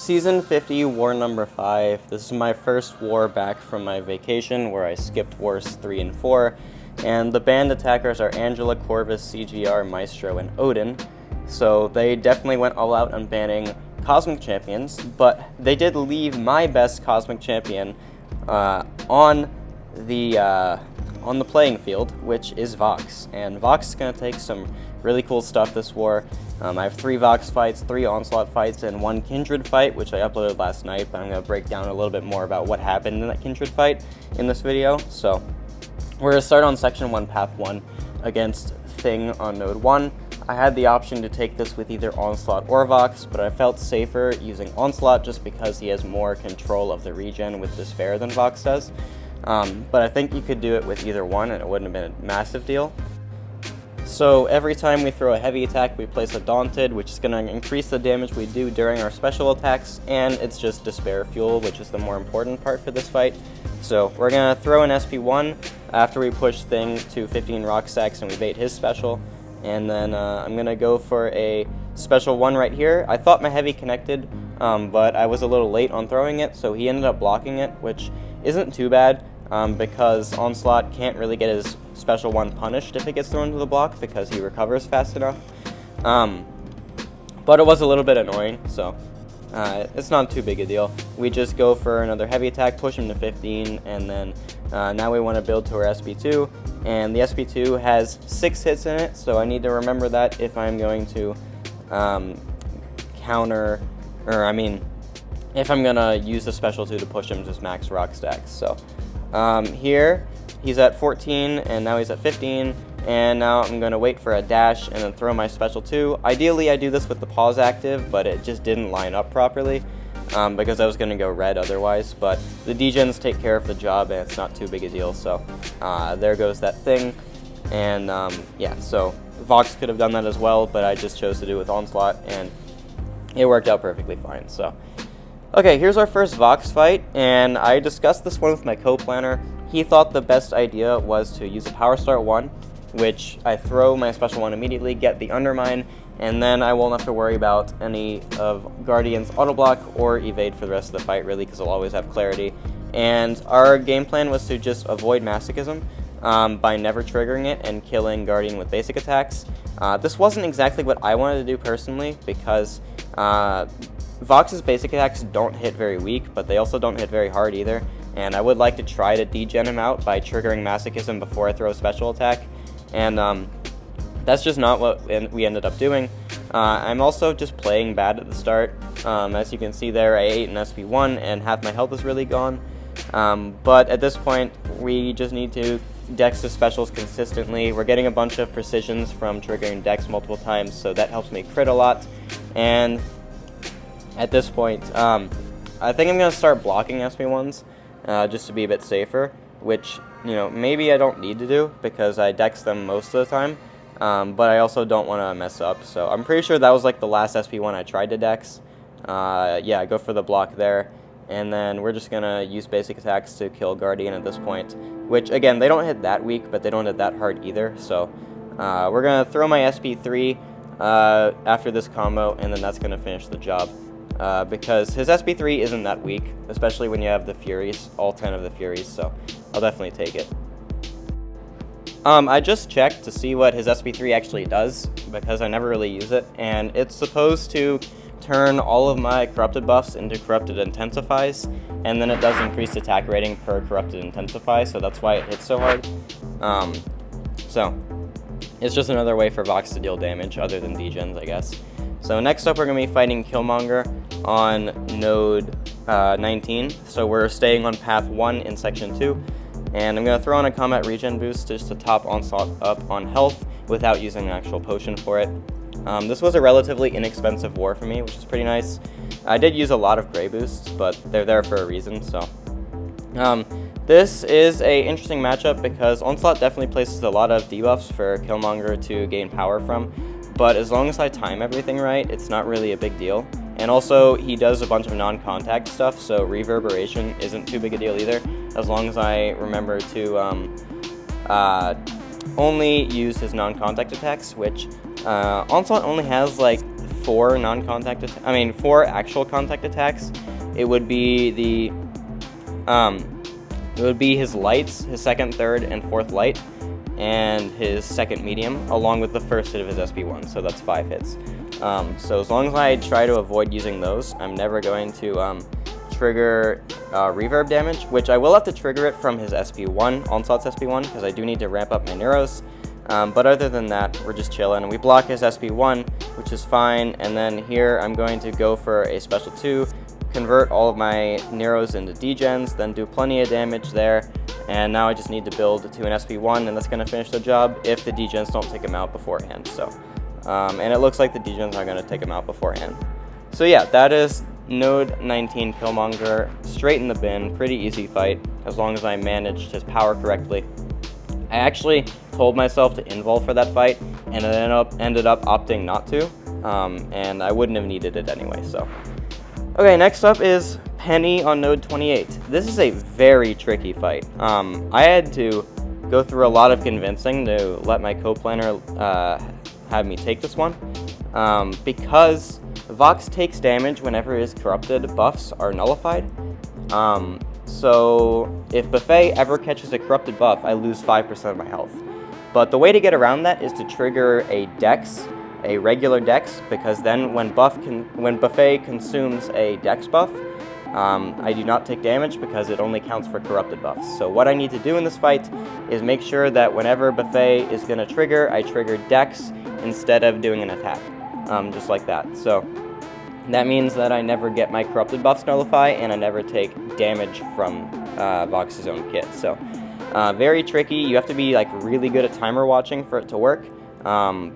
Season 50, War number 5. This is my first war back from my vacation where I skipped Wars 3 and 4. And the banned attackers are Angela, Corvus, CGR, Maestro, and Odin. So they definitely went all out on banning Cosmic Champions, but they did leave my best Cosmic Champion on the playing field, which is Vox. And Vox is going to take some really cool stuff this war. I have 3 Vox fights, 3 Onslaught fights, and 1 Kindred fight, which I uploaded last night, but I'm going to break down a little bit more about what happened in that Kindred fight in this video. So, we're going to start on Section 1, Path 1, against Thing on Node 1. I had the option to take this with either Onslaught or Vox, but I felt safer using Onslaught just because he has more control of the regen with Despair than Vox does. But I think you could do it with either one, and it wouldn't have been a massive deal. So every time we throw a heavy attack, we place a Daunted, which is going to increase the damage we do during our special attacks, and it's just Despair fuel, which is the more important part for this fight. So we're going to throw an SP1 after we push Thing to 15 rock stacks and we bait his special, and then I'm going to go for a special 1 right here. I thought my heavy connected, but I was a little late on throwing it, so he ended up blocking it, which isn't too bad. Because Onslaught can't really get his special 1 punished if it gets thrown to the block because he recovers fast enough. But it was a little bit annoying, so it's not too big a deal. We just go for another heavy attack, push him to 15, and then now we want to build to our SP2, and the SP2 has 6 hits in it, so I need to remember that if I'm going to if I'm going to use the special 2 to push him to max rock stacks. So here, he's at 14, and now he's at 15, and now I'm going to wait for a dash and then throw my special 2. Ideally, I do this with the pause active, but it just didn't line up properly because I was going to go red otherwise, but the degens take care of the job, and it's not too big a deal, so there goes that Thing, and yeah, so Vox could have done that as well, but I just chose to do it with Onslaught, and it worked out perfectly fine, so. Okay, here's our first Vox fight, and I discussed this one with my co-planner. He thought the best idea was to use a Power Start 1, which I throw my special 1 immediately, get the Undermine, and then I won't have to worry about any of Guardian's auto block or evade for the rest of the fight, really, because I'll always have clarity. And our game plan was to just avoid Masochism by never triggering it and killing Guardian with basic attacks. This wasn't exactly what I wanted to do personally, because Vox's basic attacks don't hit very weak, but they also don't hit very hard either, and I would like to try to degen him out by triggering Masochism before I throw a special attack, and that's just not what we ended up doing. I'm also just playing bad at the start. As you can see there, I ate an SP1 and half my health is really gone, but at this point we just need to dex the specials consistently. We're getting a bunch of precisions from triggering dex multiple times, so that helps me crit a lot, and at this point, I think I'm going to start blocking SP1s just to be a bit safer, which, maybe I don't need to do because I dex them most of the time, but I also don't want to mess up. So I'm pretty sure that was like the last SP1 I tried to dex. Yeah, go for the block there, and then we're just going to use basic attacks to kill Guardian at this point, which, again, they don't hit that weak, but they don't hit that hard either. So we're going to throw my SP3 after this combo, and then that's going to finish the job. Because his SP3 isn't that weak, especially when you have the Furies, all 10 of the Furies, so I'll definitely take it. I just checked to see what his SP3 actually does, because I never really use it, and it's supposed to turn all of my Corrupted buffs into Corrupted Intensifies, and then it does increase attack rating per Corrupted Intensify, so that's why it hits so hard. So, it's just another way for Vox to deal damage, other than degens, I guess. So next up, we're going to be fighting Killmonger on node 19. So we're staying on path 1 in section 2. And I'm going to throw on a combat regen boost just to top Onslaught up on health without using an actual potion for it. This was a relatively inexpensive war for me, which is pretty nice. I did use a lot of gray boosts, but they're there for a reason, so. This is a interesting matchup because Onslaught definitely places a lot of debuffs for Killmonger to gain power from. But as long as I time everything right, it's not really a big deal. And also, he does a bunch of non-contact stuff, so reverberation isn't too big a deal either, as long as I remember to only use his non-contact attacks, which Onslaught only has like 4 4 actual contact attacks, it would be his lights, his second, third, and fourth light, and his second medium, along with the first hit of his SP1, so that's 5 hits. So as long as I try to avoid using those, I'm never going to trigger reverb damage, which I will have to trigger it from his SP1, Onslaught's SP1, because I do need to ramp up my Neuros. But other than that, we're just chilling, and we block his SP1, which is fine, and then here I'm going to go for a special 2, convert all of my Neuros into degens, then do plenty of damage there, and now I just need to build to an SP1, and that's going to finish the job if the degens don't take him out beforehand. So, and it looks like the degens are going to take him out beforehand. So yeah, that is Node 19 Killmonger, straight in the bin, pretty easy fight, as long as I managed his power correctly. I actually told myself to invul for that fight, and it ended up opting not to, and I wouldn't have needed it anyway, so. Okay, next up is Peni on Node 28. This is a very tricky fight. I had to go through a lot of convincing to let my co-planner have me take this one, because Vox takes damage whenever his corrupted buffs are nullified. So if Buffet ever catches a corrupted buff, I lose 5% of my health. But the way to get around that is to trigger a dex, a regular dex, because then when Buffet consumes a dex buff, I do not take damage because it only counts for corrupted buffs. So what I need to do in this fight is make sure that whenever Buffet is going to trigger, I trigger dex instead of doing an attack, just like that. So that means that I never get my corrupted buffs nullify, and I never take damage from Vox's own kit. So very tricky. You have to be like really good at timer watching for it to work,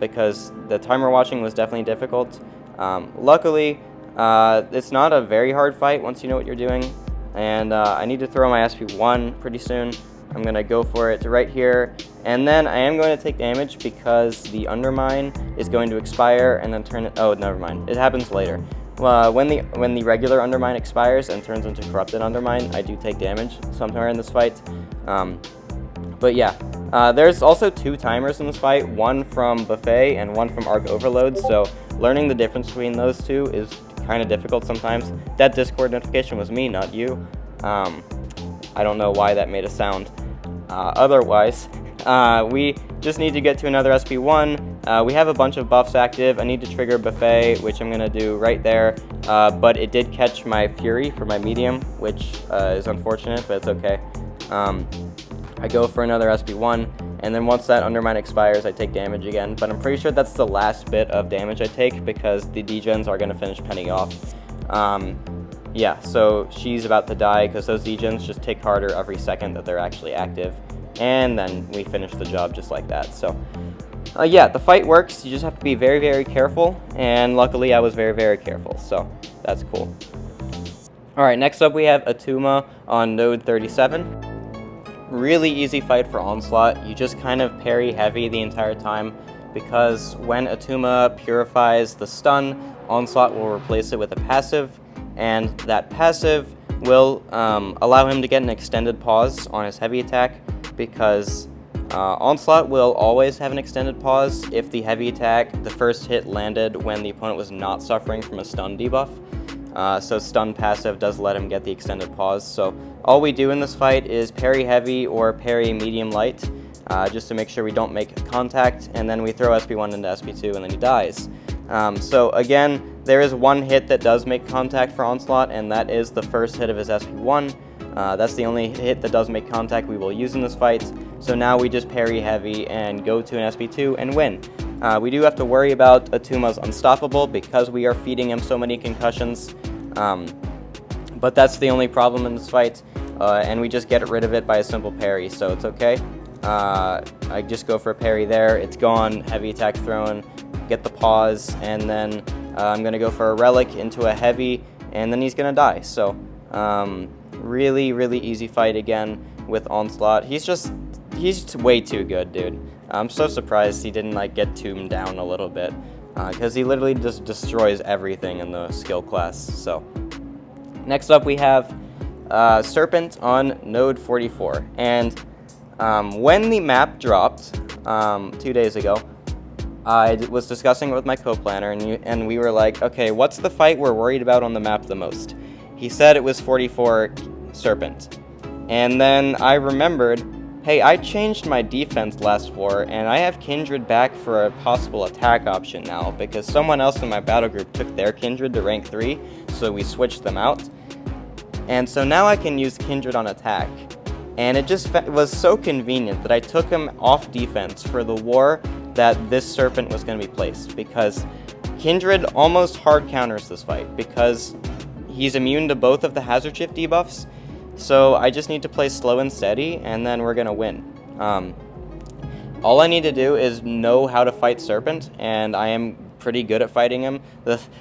because the timer watching was definitely difficult. Luckily, it's not a very hard fight once you know what you're doing, and I need to throw my SP1 pretty soon. I'm going to go for it right here, and then I am going to take damage because the Undermine is going to expire and then turn it... Oh, never mind. It happens later. When the regular Undermine expires and turns into Corrupted Undermine, I do take damage somewhere in this fight. But yeah, there's also 2 timers in this fight, one from Buffet and one from Arc Overload, so learning the difference between those 2 is kind of difficult sometimes. That Discord notification was me, not you. I don't know why that made a sound. Otherwise, we just need to get to another SP1. We have a bunch of buffs active. I need to trigger Buffet, which I'm going to do right there. But it did catch my Fury for my medium, which is unfortunate, but it's okay. I go for another SP1, and then once that Undermine expires, I take damage again. But I'm pretty sure that's the last bit of damage I take because the degens are going to finish Peni off. Yeah, so she's about to die because those degens just tick harder every second that they're actually active. And then we finish the job just like that. So, yeah, the fight works. You just have to be very, very careful. And luckily, I was very, very careful. So, that's cool. Alright, next up we have Attuma on Node 37. Really easy fight for Onslaught. You just kind of parry heavy the entire time because when Attuma purifies the stun, Onslaught will replace it with a passive. And that passive will allow him to get an extended pause on his heavy attack because Onslaught will always have an extended pause if the heavy attack, the first hit landed when the opponent was not suffering from a stun debuff. So stun passive does let him get the extended pause. So all we do in this fight is parry heavy or parry medium light just to make sure we don't make contact, and then we throw SP1 into SP2 and then he dies. So again, there is one hit that does make contact for Onslaught, and that is the first hit of his SP1. That's the only hit that does make contact we will use in this fight. So now we just parry heavy and go to an SP2 and win. We do have to worry about Attuma's Unstoppable because we are feeding him so many concussions. But that's the only problem in this fight, and we just get rid of it by a simple parry, so it's okay. I just go for a parry there, it's gone, heavy attack thrown, get the pause, and then I'm going to go for a relic into a heavy, and then he's going to die. So really, really easy fight again with Onslaught. He's way too good, dude. I'm so surprised he didn't like get tombed down a little bit, because he literally just destroys everything in the skill class. So next up we have Serpent on Node 44, and when the map dropped 2 days ago, I was discussing it with my co-planner, and we were like, okay, what's the fight we're worried about on the map the most? He said it was 44 Serpent. And then I remembered, hey, I changed my defense last war, and I have Kindred back for a possible attack option now, because someone else in my battle group took their Kindred to rank 3, so we switched them out. And so now I can use Kindred on attack. And it just was so convenient that I took him off defense for the war that this Serpent was going to be placed, because Kindred almost hard counters this fight, because he's immune to both of the hazard shift debuffs. So I just need to play slow and steady, and then we're going to win. All I need to do is know how to fight Serpent, and I am pretty good at fighting him.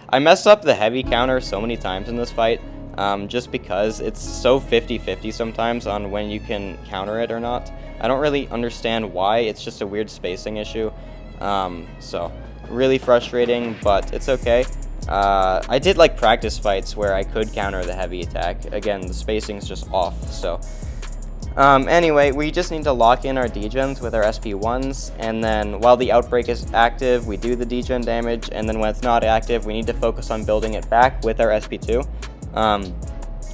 I messed up the heavy counter so many times in this fight, just because it's so 50-50 sometimes on when you can counter it or not. I don't really understand why, it's just a weird spacing issue. So really frustrating, but it's okay. I did like practice fights where I could counter the heavy attack. Again, the spacing's just off, so. Anyway, we just need to lock in our degens with our SP1s, and then while the outbreak is active, we do the degen damage, and then when it's not active, we need to focus on building it back with our SP2.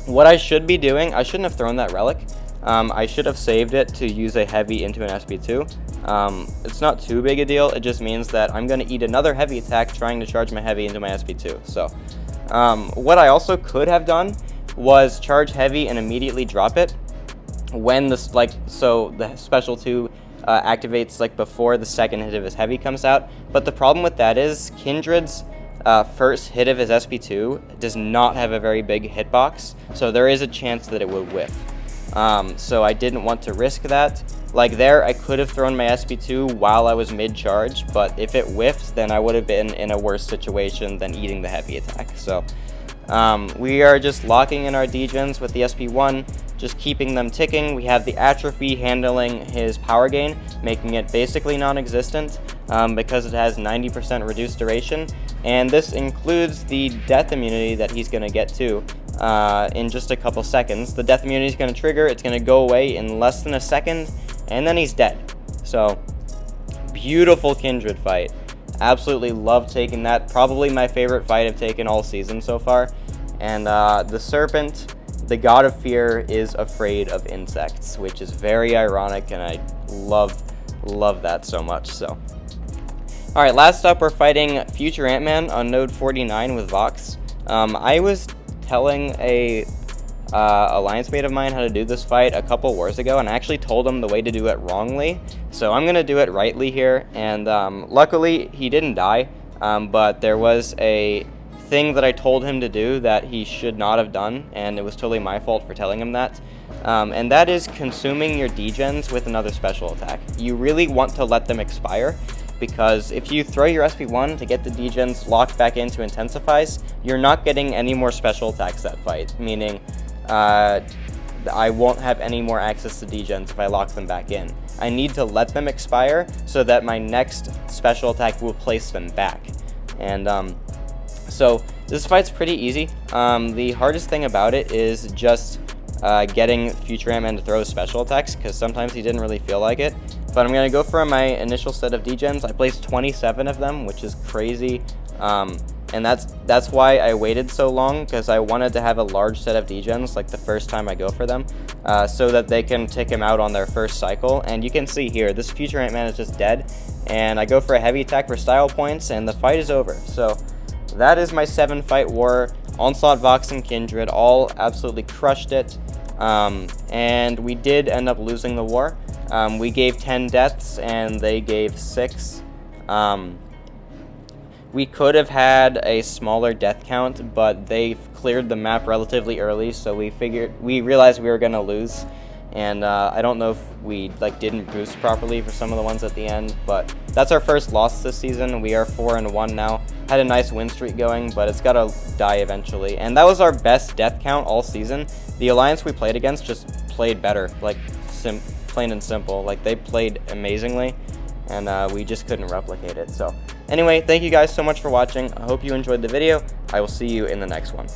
What I should be doing, I shouldn't have thrown that relic. I should have saved it to use a heavy into an SP2. It's not too big a deal, it just means that I'm going to eat another heavy attack trying to charge my heavy into my SP2. So, what I also could have done was charge heavy and immediately drop it when the special 2 activates before the second hit of his heavy comes out. But the problem with that is Kindred's first hit of his SP2 does not have a very big hitbox, so there is a chance that it would whiff. So I didn't want to risk that. Like there, I could have thrown my SP2 while I was mid-charge, but if it whiffed, then I would have been in a worse situation than eating the heavy attack. So we are just locking in our degens with the SP1, just keeping them ticking. We have the atrophy handling his power gain, making it basically non-existent because it has 90% reduced duration, and this includes the death immunity that he's going to get too. In just a couple seconds. The death immunity is going to trigger, it's going to go away in less than a second, and then he's dead. So, beautiful Kindred fight. Absolutely love taking that. Probably my favorite fight I've taken all season so far. And the Serpent, the god of fear, is afraid of insects, which is very ironic, and I love that so much. So, alright, last up we're fighting Future Ant-Man on node 49 with Vox. I was telling a alliance mate of mine how to do this fight a couple wars ago, and I actually told him the way to do it wrongly, so I'm gonna do it rightly here. And luckily he didn't die, but there was a thing that I told him to do that he should not have done, and it was totally my fault for telling him that, and that is consuming your degens with another special attack. You really want to let them expire, because if you throw your SP1 to get the degens locked back into intensifies, you're not getting any more special attacks that fight, meaning I won't have any more access to degens if I lock them back in. I need to let them expire so that my next special attack will place them back. And so this fight's pretty easy. The hardest thing about it is just getting Future Ant-Man to throw special attacks, because sometimes he didn't really feel like it. But I'm going to go for my initial set of degens. I placed 27 of them, which is crazy. And that's why I waited so long, because I wanted to have a large set of degens like the first time I go for them, so that they can tick him out on their first cycle. And you can see here, this Future Ant-Man is just dead, and I go for a heavy attack for style points, and the fight is over. So that is my 7-fight war. Onslaught, Vox, and Kindred all absolutely crushed it, and we did end up losing the war. We gave 10 deaths, and they gave 6. We could have had a smaller death count, but they cleared the map relatively early, so we realized we were going to lose. And I don't know if we didn't boost properly for some of the ones at the end, but that's our first loss this season. We are 4-1 now. Had a nice win streak going, but it's got to die eventually. And that was our best death count all season. The alliance we played against just played better, plain and simple. They played amazingly, and we just couldn't replicate it. So anyway, thank you guys so much for watching. I hope you enjoyed the video. I will see you in the next one.